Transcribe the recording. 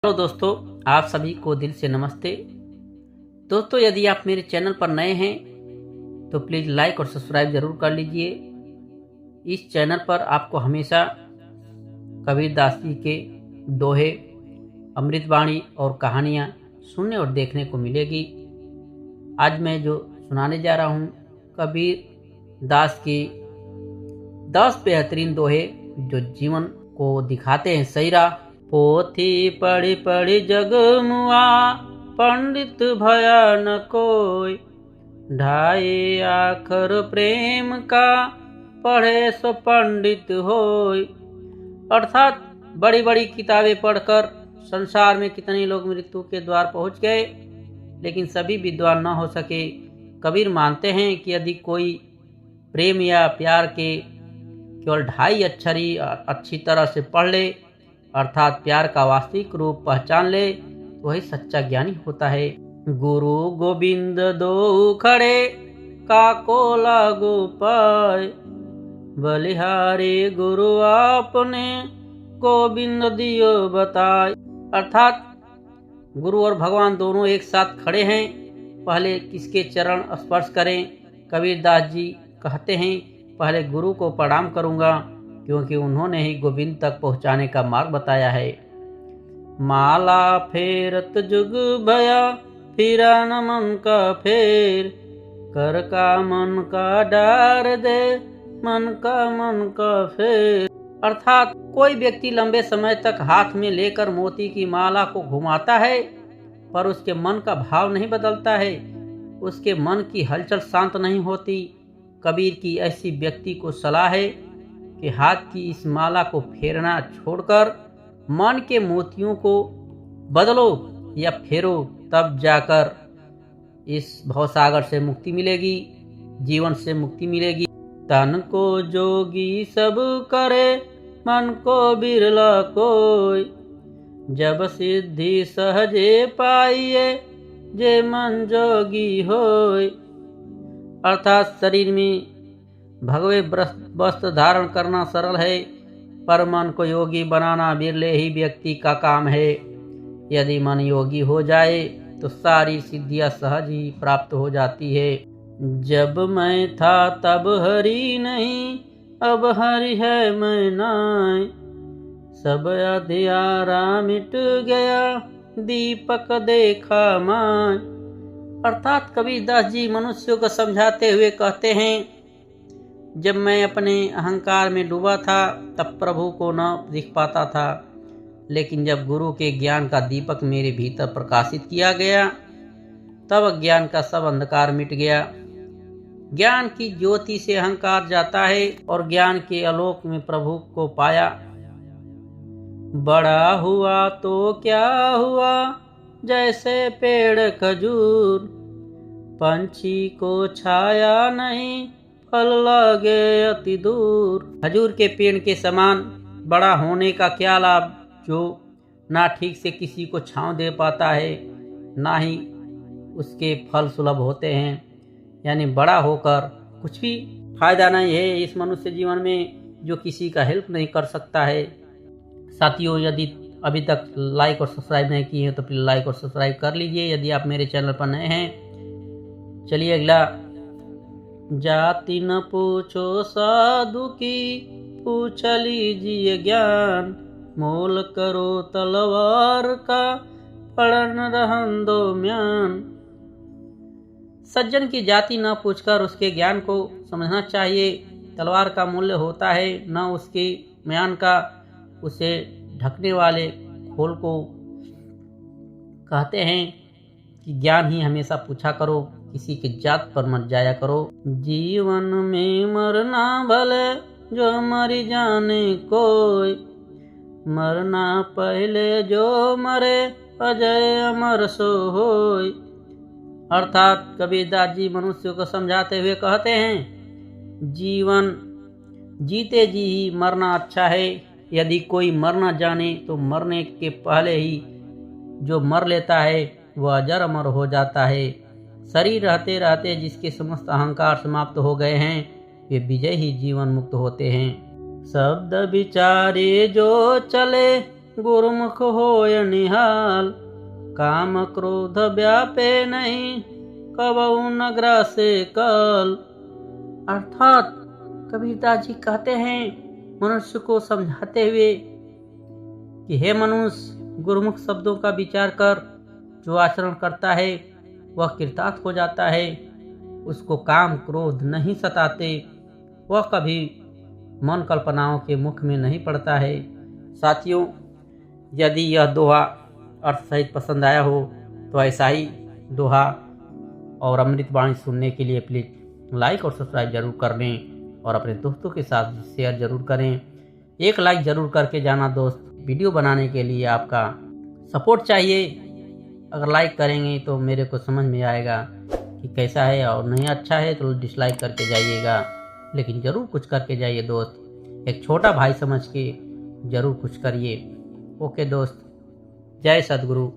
Hello दोस्तों, आप सभी को दिल से नमस्ते। दोस्तों, यदि आप मेरे चैनल पर नए हैं तो प्लीज़ लाइक और सब्सक्राइब ज़रूर कर लीजिए। इस चैनल पर आपको हमेशा कबीर दास जी के दोहे, अमृतवाणी और कहानियाँ सुनने और देखने को मिलेगी। आज मैं जो सुनाने जा रहा हूँ कबीर दास की 10 बेहतरीन दोहे जो जीवन को दिखाते हैं सही राह। पोथी पढ़ी पढ़ी जग मुआ, पंडित भया न कोई। ढाई आखर प्रेम का, पढ़े सो पंडित होय। अर्थात बड़ी बड़ी किताबें पढ़कर संसार में कितने लोग मृत्यु के द्वार पहुंच गए, लेकिन सभी विद्वान न हो सके। कबीर मानते हैं कि यदि कोई प्रेम या प्यार के केवल 2.5 अक्षर ही अच्छी तरह से पढ़ ले, अर्थात प्यार का वास्तविक रूप पहचान ले, तो वही सच्चा ज्ञानी होता है। गुरु गोविंद दो खड़े, काको लागो पाए। बलिहारी गुरु आपने, गोविंद दियो बताए। अर्थात गुरु और भगवान दोनों एक साथ खड़े हैं, पहले किसके चरण स्पर्श करें। कबीर दास जी कहते हैं, पहले गुरु को प्रणाम करूंगा, क्योंकि उन्होंने ही गोविंद तक पहुंचाने का मार्ग बताया है। माला फेरत जुग भया, फिरा न मन का फेर। कर का मन का डार दे, मन का फेर। अर्थात कोई व्यक्ति लंबे समय तक हाथ में लेकर मोती की माला को घुमाता है, पर उसके मन का भाव नहीं बदलता है, उसके मन की हलचल शांत नहीं होती। कबीर की ऐसी व्यक्ति को सलाह है कि हाथ की इस माला को फेरना छोड़कर मन के मोतियों को बदलो या फेरो, तब जाकर इस भवसागर से मुक्ति मिलेगी, जीवन से मुक्ति मिलेगी। तन को जोगी सब करे, मन को बिरला कोई। जब सिद्धि सहजे पाइए, जे मन जोगी होय। अर्थात शरीर में भगवे वस्त्र धारण करना सरल है, पर मन को योगी बनाना बिरले ही व्यक्ति का काम है। यदि मन योगी हो जाए तो सारी सिद्धियां सहज ही प्राप्त हो जाती है। जब मैं था तब हरि नहीं, अब हरि है मैं नाय। सब अंधियारा मिट गया, दीपक देखा माय। अर्थात कबीर दास जी मनुष्यों को समझाते हुए कहते हैं, जब मैं अपने अहंकार में डूबा था तब प्रभु को न दिख पाता था, लेकिन जब गुरु के ज्ञान का दीपक मेरे भीतर प्रकाशित किया गया, तब अज्ञान का सब अंधकार मिट गया। ज्ञान की ज्योति से अहंकार जाता है और ज्ञान के आलोक में प्रभु को पाया। बड़ा हुआ तो क्या हुआ, जैसे पेड़ खजूर। पंछी को छाया नहीं, फल लगे अति दूर। खजूर के पेड़ के समान बड़ा होने का क्या लाभ, जो ना ठीक से किसी को छांव दे पाता है, ना ही उसके फल सुलभ होते हैं। यानी बड़ा होकर कुछ भी फायदा नहीं है इस मनुष्य जीवन में, जो किसी का हेल्प नहीं कर सकता है। साथियों, यदि अभी तक लाइक और सब्सक्राइब नहीं किए हैं तो प्लीज़ लाइक और सब्सक्राइब कर लीजिए, यदि आप मेरे चैनल पर नए हैं। चलिए अगला। जाति न पूछो साधु की, पूछ लीजिए ज्ञान। मोल करो तलवार का, पढ़न रहन दो म्यान। सज्जन की जाति न पूछकर उसके ज्ञान को समझना चाहिए। तलवार का मूल्य होता है न उसके म्यान का, उसे ढकने वाले खोल को। कहते हैं कि ज्ञान ही हमेशा पूछा करो, किसी की जात पर मत जाया करो। जीवन में मरना भले, जो मरी जाने कोई। मरना पहले जो मरे, अजय अमर सो होय। अर्थात कबीर दास जी मनुष्यों को समझाते हुए कहते हैं, जीवन जीते जी ही मरना अच्छा है। यदि कोई मर न जाने तो मरने के पहले ही जो मर लेता है वह अजर अमर हो जाता है। शरीर रहते रहते जिसके समस्त अहंकार समाप्त हो गए हैं, वे विजय ही जीवन मुक्त होते हैं। शब्द विचारे जो चले, गुरुमुख होय निहाल। काम क्रोध व्यापे नहीं, कबहु न ग्रासे कल। अर्थात कबीरदास जी कहते हैं मनुष्य को समझाते हुए कि हे मनुष्य, गुरुमुख शब्दों का विचार कर जो आचरण करता है वह कृतार्थ हो जाता है। उसको काम क्रोध नहीं सताते, वह कभी मन कल्पनाओं के मुख में नहीं पड़ता है। साथियों, यदि यह दोहा अर्थ सहित पसंद आया हो तो ऐसा ही दोहा और अमृतवाणी सुनने के लिए प्लीज़ लाइक और सब्सक्राइब जरूर कर लें और अपने दोस्तों के साथ शेयर जरूर करें। एक लाइक ज़रूर करके जाना दोस्त। वीडियो बनाने के लिए आपका सपोर्ट चाहिए। अगर लाइक करेंगे तो मेरे को समझ में आएगा कि कैसा है, और नहीं अच्छा है तो डिसलाइक करके जाइएगा, लेकिन ज़रूर कुछ करके जाइए दोस्त। एक छोटा भाई समझ के ज़रूर कुछ करिए। ओके दोस्त, जय सद्गुरु।